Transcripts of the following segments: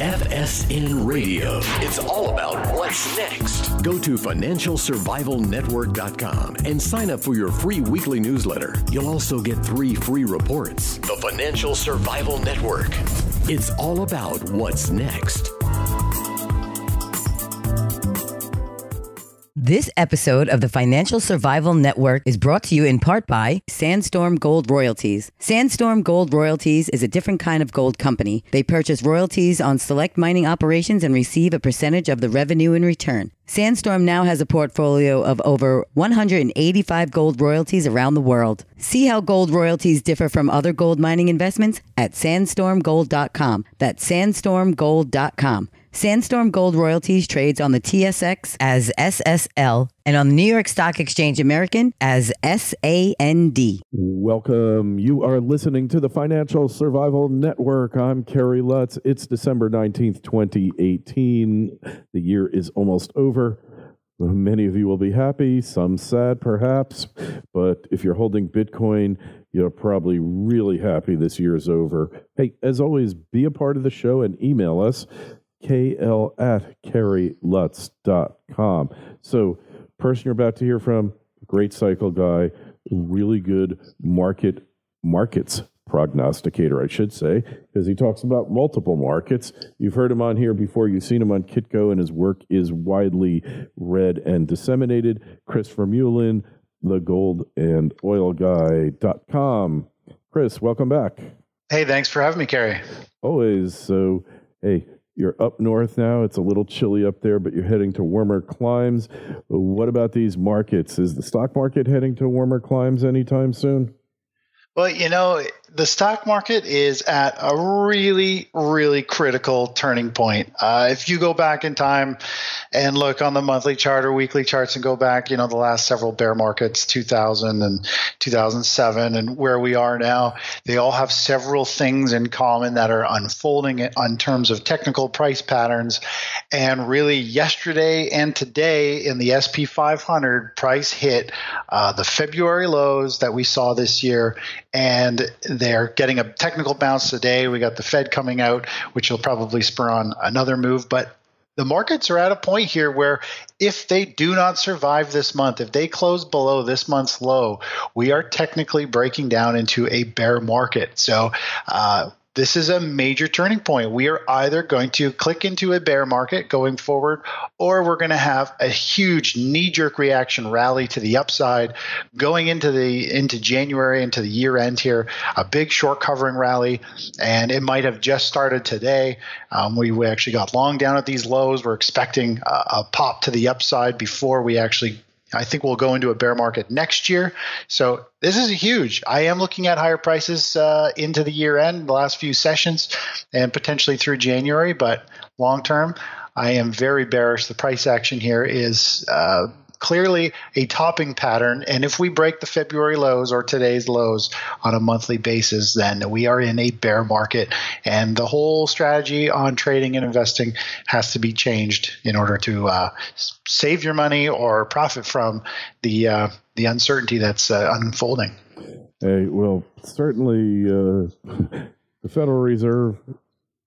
FSN Radio. It's all about what's next. Go to financialsurvivalnetwork.com and sign up for your free weekly newsletter. You'll also get 3 free reports. The Financial Survival Network. It's all about what's next. This episode of the Financial Survival Network is brought to you in part by Sandstorm Gold Royalties. Sandstorm Gold Royalties is a different kind of gold company. They purchase royalties on select mining operations and receive a percentage of the revenue in return. Sandstorm now has a portfolio of over 185 gold royalties around the world. See how gold royalties differ from other gold mining investments at sandstormgold.com. That's sandstormgold.com. Sandstorm Gold Royalties trades on the TSX as SSL and on the New York Stock Exchange American as SAND. Welcome. You are listening to the Financial Survival Network. I'm Kerry Lutz. It's December 19th, 2018. The year is almost over. Many of you will be happy, some sad perhaps, but if you're holding Bitcoin, you're probably really happy this year is over. Hey, as always, be a part of the show and email us. KL@kerrylutz.com. So, person you're about to hear from, great cycle guy, really good markets prognosticator, I should say, because he talks about multiple markets. You've heard him on here before. You've seen him on Kitco, and his work is widely read and disseminated. Chris Vermeulen, thegoldandOilguy.com. Chris, welcome back. Hey, thanks for having me, Kerry. Always. So, hey, you're up north now. It's a little chilly up there, but you're heading to warmer climes. What about these markets? Is the stock market heading to warmer climes anytime soon? Well, you know, the stock market is at a really, really critical turning point. If you go back in time and look on the monthly chart or weekly charts and go back, you know, the last several bear markets, 2000 and 2007 and where we are now, they all have several things in common that are unfolding in terms of technical price patterns. And really yesterday and today in the SP 500 price hit the February lows that we saw this year, and they're getting a technical bounce today. We got the Fed coming out, which will probably spur on another move. But the markets are at a point here where if they do not survive this month, if they close below this month's low, we are technically breaking down into a bear market. So this is a major turning point. We are either going to click into a bear market going forward, or we're going to have a huge knee-jerk reaction rally to the upside going into January, into the year end here, a big short covering rally, and it might have just started today. We actually got long down at these lows. We're expecting a pop to the upside before we actually I think we'll go into a bear market next year. So this is huge. I am looking at higher prices into the year end, the last few sessions, and potentially through January. But long term, I am very bearish. The price action here is clearly a topping pattern. And if we break the February lows or today's lows on a monthly basis, then we are in a bear market. And the whole strategy on trading and investing has to be changed in order to save your money or profit from the uncertainty that's unfolding. Hey, well, certainly the Federal Reserve,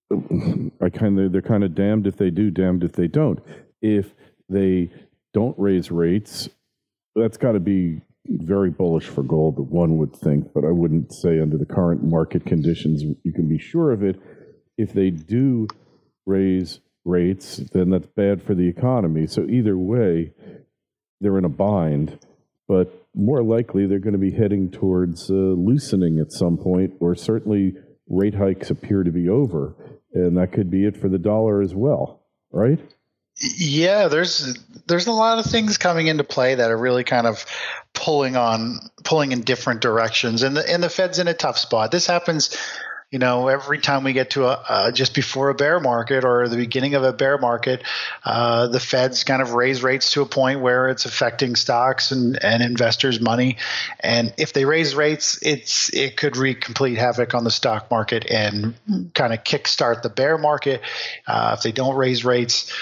they're kind of damned if they do, damned if they don't. If they don't raise rates, that's got to be very bullish for gold, one would think, but I wouldn't say under the current market conditions you can be sure of it. If they do raise rates, then that's bad for the economy. So either way, they're in a bind, but more likely they're going to be heading towards loosening at some point, or certainly rate hikes appear to be over, and that could be it for the dollar as well, right? Yeah, there's a lot of things coming into play that are really kind of pulling in different directions, and the Fed's in a tough spot. This happens, you know, every time we get to just before a bear market or the beginning of a bear market, the Fed's kind of raise rates to a point where it's affecting stocks and investors' money. And if they raise rates, it could wreak complete havoc on the stock market and kind of kickstart the bear market. If they don't raise rates,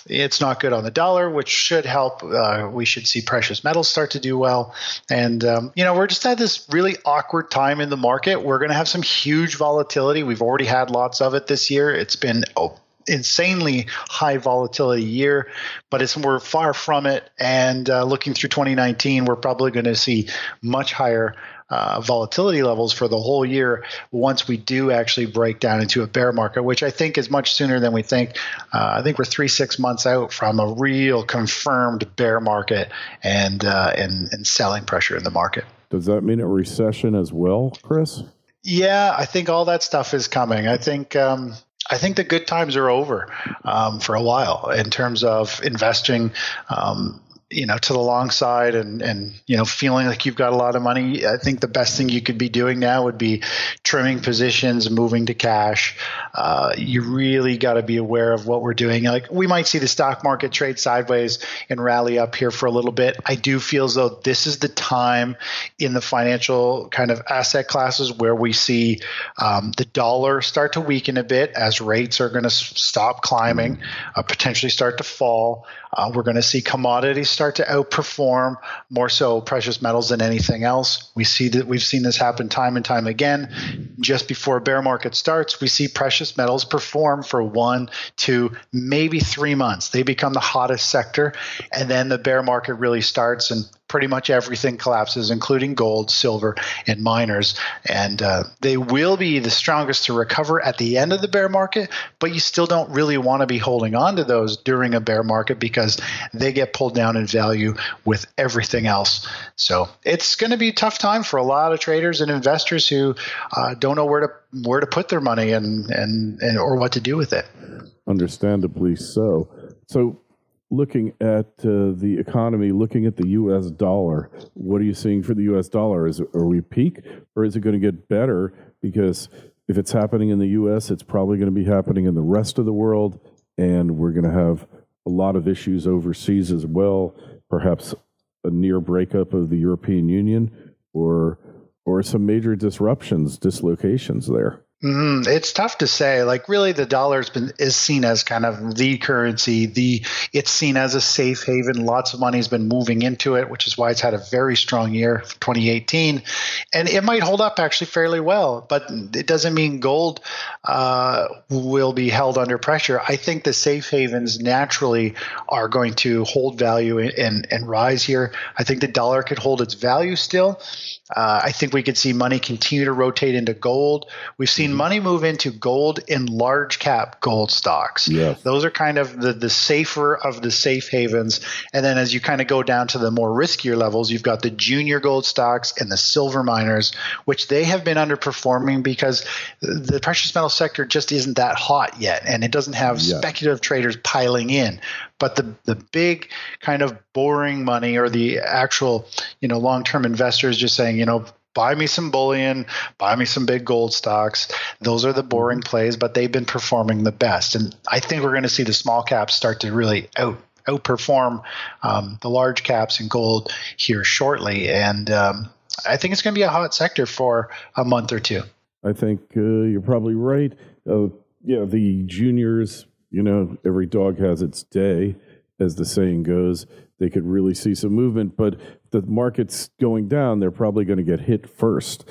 It's not good on the dollar, which should help. We should see precious metals start to do well. And, we're just at this really awkward time in the market. We're going to have some huge volatility. We've already had lots of it this year. It's been insanely high volatility year, but we're far from it. And looking through 2019, we're probably going to see much higher volatility levels for the whole year once we do actually break down into a bear market, which I think is much sooner than we think. I think we're 3-6 months out from a real confirmed bear market and selling pressure in the market. Does that mean a recession as well, Chris? Yeah, I think all that stuff is coming. I think the good times are over for a while in terms of investing. To the long side and feeling like you've got a lot of money. I think the best thing you could be doing now would be trimming positions, moving to cash. You really got to be aware of what we're doing. Like, we might see the stock market trade sideways and rally up here for a little bit. I do feel as though this is the time in the financial kind of asset classes where we see the dollar start to weaken a bit as rates are going to stop climbing, potentially start to fall. We're going to see commodities start to outperform, more so precious metals than anything else. We've seen this happen time and time again. Just before a bear market starts, we see precious metals perform for 1, 2, maybe 3 months. They become the hottest sector, and then the bear market really starts, and pretty much everything collapses, including gold, silver, and miners. And they will be the strongest to recover at the end of the bear market, but you still don't really want to be holding on to those during a bear market because they get pulled down in value with everything else. So it's going to be a tough time for a lot of traders and investors who don't know where to put their money and or what to do with it. Understandably so. So, looking at the economy, looking at the U.S. dollar, what are you seeing for the U.S. dollar? Are we peak, or is it going to get better? Because if it's happening in the U.S., it's probably going to be happening in the rest of the world, and we're going to have a lot of issues overseas as well, perhaps a near breakup of the European Union or some major dislocations there. It's tough to say. Like, really, the dollar is seen as kind of the currency. It's seen as a safe haven. Lots of money has been moving into it, which is why it's had a very strong year for 2018. And it might hold up actually fairly well, but it doesn't mean gold will be held under pressure. I think the safe havens naturally are going to hold value and rise here. I think the dollar could hold its value still. I think we could see money continue to rotate into gold. We've seen money move into gold in large cap gold stocks. Yes. Those are kind of the safer of the safe havens. And then as you kind of go down to the more riskier levels, you've got the junior gold stocks and the silver miners, which they have been underperforming because the precious metal sector just isn't that hot yet. And it doesn't have speculative traders piling in. But the big kind of boring money, or the actual, long-term investors just saying, buy me some bullion, buy me some big gold stocks. Those are the boring plays, but they've been performing the best. And I think we're going to see the small caps start to really outperform the large caps in gold here shortly. And I think it's going to be a hot sector for a month or two. I think you're probably right. The juniors, every dog has its day, as the saying goes. They could really see some movement, but the market's going down. They're probably going to get hit first.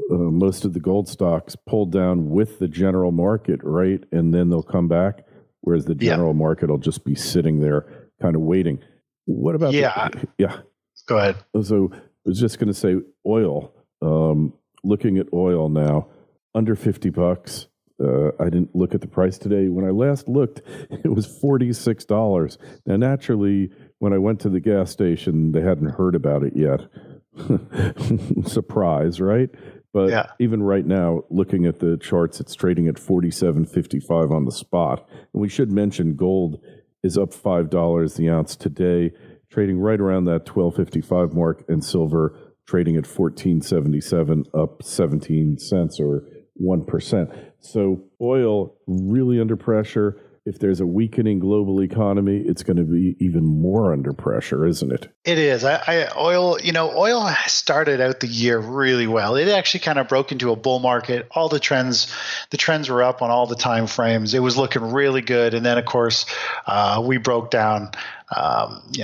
Most of the gold stocks pulled down with the general market, right? And then they'll come back, whereas the general market will just be sitting there kind of waiting. What about Go ahead. So I was just going to say oil. Looking at oil now, under $50. I didn't look at the price today. When I last looked, it was $46. Now, naturally, when I went to the gas station, they hadn't heard about it yet. Surprise, right? But even right now, looking at the charts, it's trading at $47.55 on the spot. And we should mention gold is up $5 the ounce today, trading right around that $12.55 mark, and silver trading at $14.77, up 17 cents or 1%. So oil really under pressure. if there's a weakening global economy, it's going to be even more under pressure, isn't it? It is. Oil started out the year really well. It actually kind of broke into a bull market. All the trends were up on all the time frames. It was looking really good. And then, of course, we broke down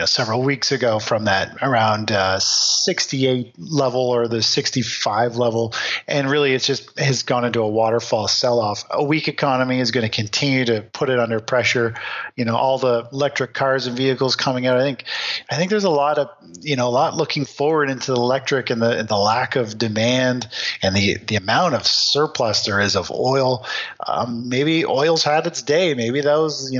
several weeks ago from that around 68 level or the 65 level. And really, it just has gone into a waterfall sell-off. A weak economy is going to continue to put it under pressure. All the electric cars and vehicles coming out. I think there's a lot looking forward into the electric and the lack of demand and the amount of surplus there is of oil. Maybe oil's had its day. Maybe those, the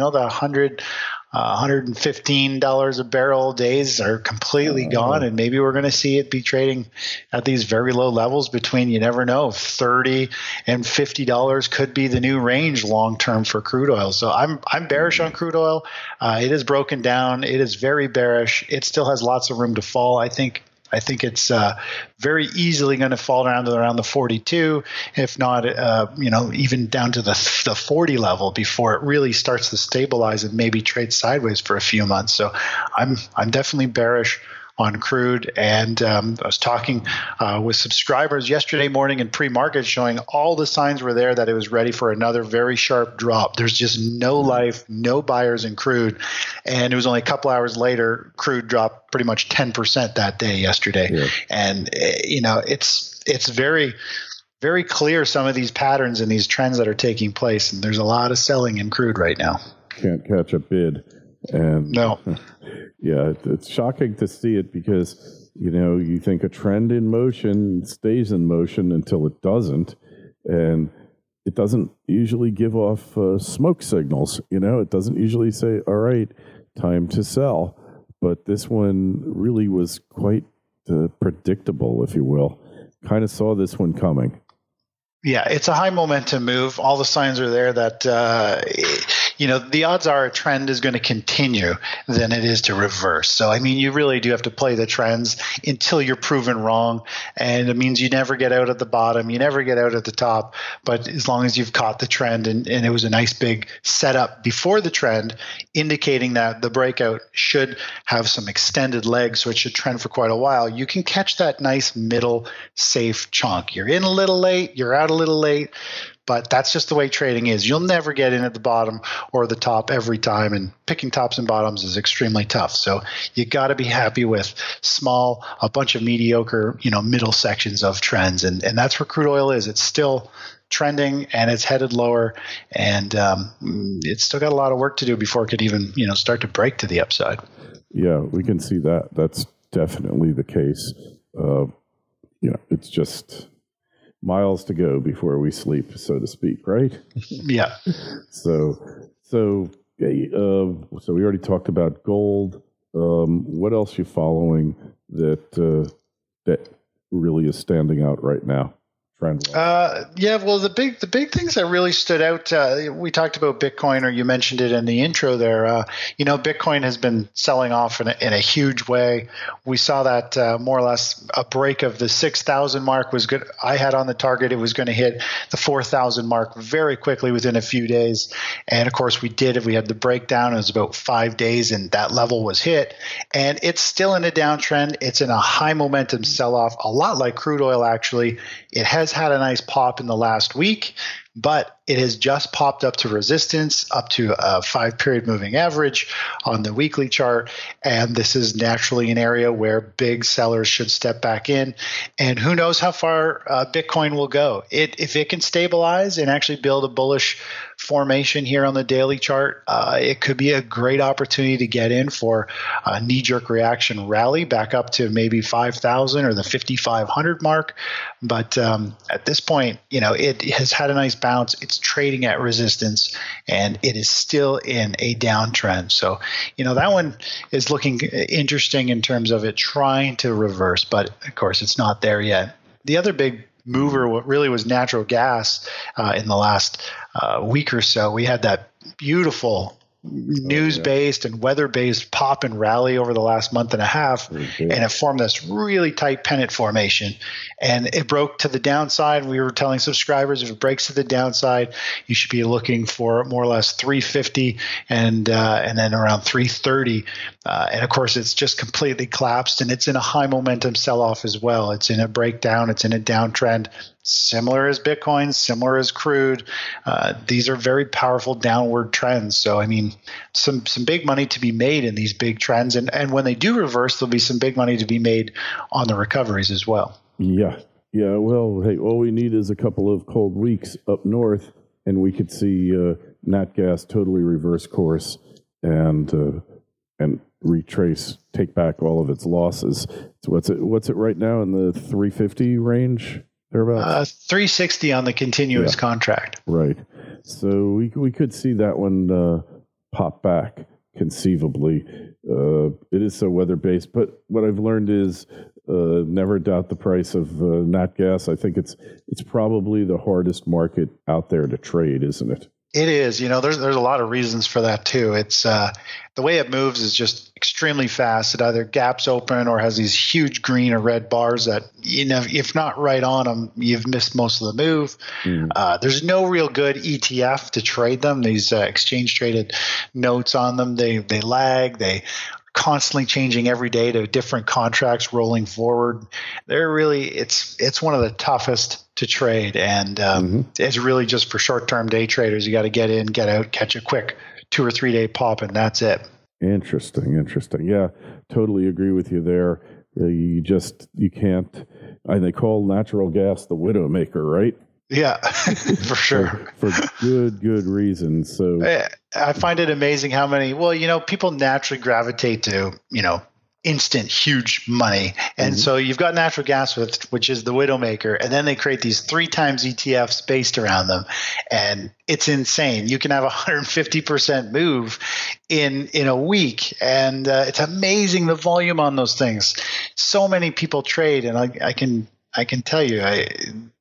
$115 a barrel days are completely gone, and maybe we're going to see it be trading at these very low levels between, you never know, $30 and $50 could be the new range long term for crude oil. So I'm bearish on crude oil. It is broken down. It is very bearish. It still has lots of room to fall. I think it's very easily going to fall down to around the 42, if not, even down to the 40 level before it really starts to stabilize and maybe trade sideways for a few months. So I'm definitely bearish on crude. And I was talking with subscribers yesterday morning in pre-market, showing all the signs were there that it was ready for another very sharp drop. There's just no life, no buyers in crude. And it was only a couple hours later, crude dropped pretty much 10% that day yesterday. Yeah. And, it's very, very clear some of these patterns and these trends that are taking place. And there's a lot of selling in crude right now. Can't catch a bid. And no. Yeah, it's shocking to see it because, you think a trend in motion stays in motion until it doesn't. And it doesn't usually give off smoke signals. It doesn't usually say, all right, time to sell. But this one really was quite predictable, if you will. Kind of saw this one coming. Yeah, it's a high momentum move. All the signs are there that, the odds are a trend is going to continue than it is to reverse. So, you really do have to play the trends until you're proven wrong. And it means you never get out at the bottom. You never get out at the top. But as long as you've caught the trend and it was a nice big setup before the trend, indicating that the breakout should have some extended legs, so it should trend for quite a while, you can catch that nice middle safe chunk. You're in a little late, you're out a little late, but that's just the way trading is. You'll never get in at the bottom or the top every time, and picking tops and bottoms is extremely tough. So you got to be happy with a bunch of mediocre, middle sections of trends, and that's where crude oil is. It's still trending and it's headed lower, and it's still got a lot of work to do before it could even, start to break to the upside. Yeah, we can see that. That's definitely the case. It's just miles to go before we sleep, so to speak, right? Yeah. So we already talked about gold. What else are you following that really is standing out right now? Well, the big things that really stood out, we talked about Bitcoin, or you mentioned it in the intro there. Bitcoin has been selling off in a huge way. We saw that more or less a break of the 6,000 mark was good. I had on the target it was going to hit the 4,000 mark very quickly within a few days. And of course we did. We had the breakdown. It was about 5 days and that level was hit. And it's still in a downtrend. It's in a high momentum sell-off, a lot like crude oil actually. It has had a nice pop in the last week, but it has just popped up to resistance, up to a 5-period moving average on the weekly chart. And this is naturally an area where big sellers should step back in. And who knows how far Bitcoin will go. If it can stabilize and actually build a bullish formation here on the daily chart, it could be a great opportunity to get in for a knee-jerk reaction rally back up to maybe 5,000 or the 5,500 mark. But at this point, it has had a nice bounce. It's trading at resistance, and it is still in a downtrend. So, that one is looking interesting in terms of it trying to reverse, but of course, it's not there yet. The other big mover really was natural gas in the last week or so. We had that beautiful news-based and weather-based pop and rally over the last month and a half, and it formed this really tight pennant formation. And it broke to the downside. We were telling subscribers if it breaks to the downside, you should be looking for more or less 350 and then around 330. And of course, it's just completely collapsed, and it's in a high momentum sell-off as well. It's in a breakdown. It's in a downtrend. Similar as Bitcoin, similar as crude. These are very powerful downward trends. So, I mean, some big money to be made in these big trends. And when they do reverse, there'll be some big money to be made on the recoveries as well. Yeah. Yeah. Well, hey, all we need is a couple of cold weeks up north, and we could see Natgas totally reverse course and retrace, take back all of its losses. So what's it right now in the 350 range? 360 on the continuous contract. Right. So we could see that one pop back conceivably. It is so weather-based, but what I've learned is never doubt the price of Natgas. I think it's probably the hardest market out there to trade, isn't it? It is. There's a lot of reasons for that too. It's the way it moves is just extremely fast. It either gaps open or has these huge green or red bars that, if not right on them, you've missed most of the move. There's no real good ETF to trade them. These exchange traded notes on them, they lag. They constantly changing every day to different contracts rolling forward. They're really, it's one of the toughest to trade, and it's really just for short-term day traders. You got to get in, get out, catch a quick 2 or 3 day pop, and that's it. Interesting. Yeah, totally agree with you there. You can't. They call natural gas the widowmaker, right? Yeah, for sure. For good reasons. So I find it amazing how many. Well, people naturally gravitate to instant huge money, and so you've got natural gas, which is the widowmaker, and then they create these 3 times ETFs based around them, and it's insane. You can have 150% move in a week, and it's amazing the volume on those things. So many people trade, and I can tell you,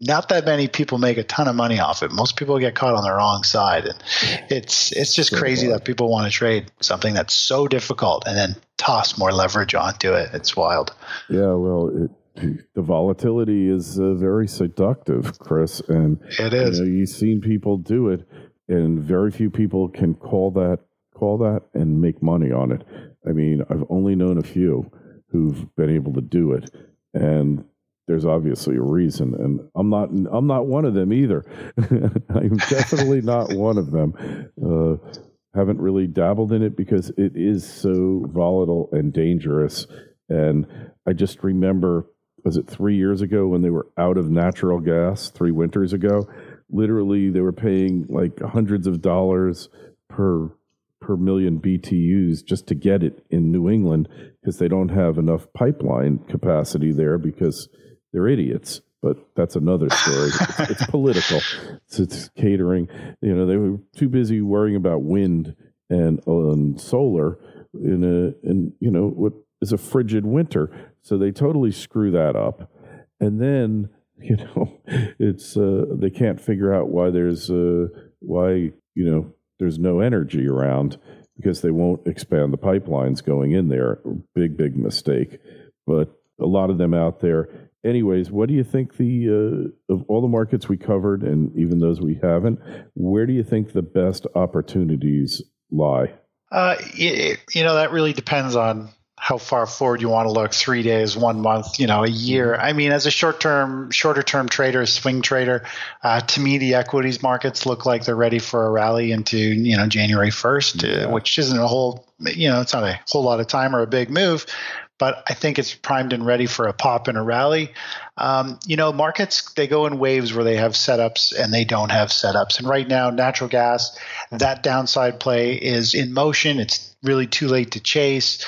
not that many people make a ton of money off it. Most people get caught on the wrong side, and it's just crazy that people want to trade something that's so difficult and then toss more leverage onto it. It's wild. Yeah, well, the volatility is very seductive, Chris, and it is. You've seen people do it, and very few people can call that and make money on it. I mean, I've only known a few who've been able to do it, and there's obviously a reason, and I'm not one of them either. I'm definitely not one of them. Haven't really dabbled in it because it is so volatile and dangerous. And I just remember, was it 3 years ago when they were out of natural gas, 3 winters ago? Literally, they were paying like hundreds of dollars per million BTUs just to get it in New England because they don't have enough pipeline capacity there because they're idiots. But that's another story. It's political. It's catering. They were too busy worrying about wind and solar in what is a frigid winter. So they totally screw that up. And then it's they can't figure out why there's no energy around because they won't expand the pipelines going in there. Big mistake. But a lot of them out there. Anyways, what do you think of all the markets we covered and even those we haven't, where do you think the best opportunities lie? That really depends on how far forward you want to look, 3 days, 1 month, a year. I mean, as a shorter term trader, a swing trader, to me, the equities markets look like they're ready for a rally into, January 1st, which isn't a whole, it's not a whole lot of time or a big move. But I think it's primed and ready for a pop and a rally. Markets, they go in waves where they have setups and they don't have setups. And right now, natural gas, that downside play is in motion. It's really too late to chase.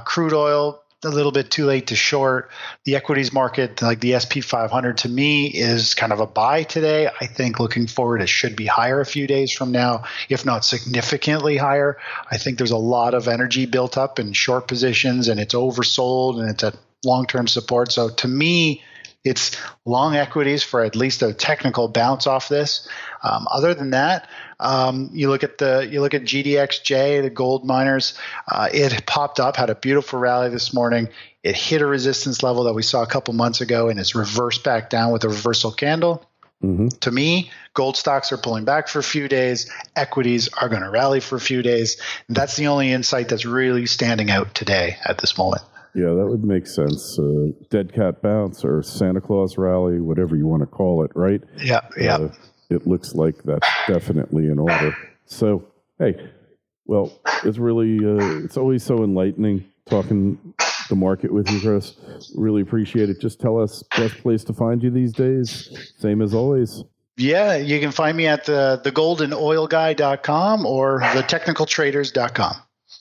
Crude oil, a little bit too late to short. The equities market, like the SP 500, to me is kind of a buy today. I think looking forward, it should be higher a few days from now, if not significantly higher. I think there's a lot of energy built up in short positions, and it's oversold, and it's at long-term support. So to me, It's long equities for at least a technical bounce off this. Other than that, you look at GDXJ, the gold miners. It popped up, had a beautiful rally this morning. It hit a resistance level that we saw a couple months ago, and it's reversed back down with a reversal candle. Mm-hmm. To me, gold stocks are pulling back for a few days. Equities are going to rally for a few days. That's the only insight that's really standing out today at this moment. Yeah, that would make sense. Dead cat bounce or Santa Claus rally, whatever you want to call it, right? Yeah. It looks like that's definitely in order. So, hey, well, it's really, it's always so enlightening talking the market with you, Chris. Really appreciate it. Just tell us best place to find you these days. Same as always. Yeah, you can find me at the goldanoilguy.com or thetechnicaltraders.com.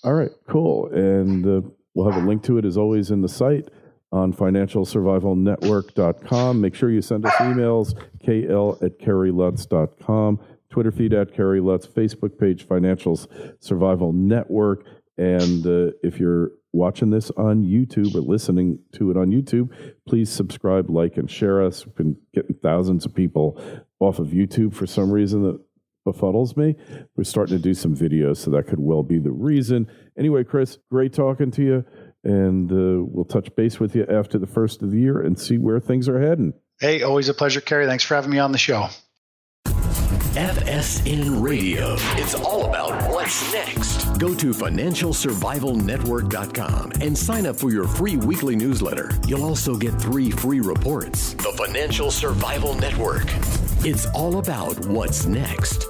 All right, cool. And we'll have a link to it as always in the site on financialsurvivalnetwork.com. Make sure you send us emails, kl@kerrylutz.com, Twitter feed @KerryLutz, Facebook page Financial Survival Network. And if you're watching this on YouTube or listening to it on YouTube, please subscribe, like, and share us. We've been getting thousands of people off of YouTube for some reason that befuddles me. We're starting to do some videos, so that could well be the reason. Anyway, Chris, great talking to you, and we'll touch base with you after the first of the year and see where things are heading. Hey, always a pleasure, Kerry. Thanks for having me on the show. FSN Radio. It's all about what's next. Go to financialsurvivalnetwork.com and sign up for your free weekly newsletter. You'll also get 3 free reports. The Financial Survival Network. It's all about what's next.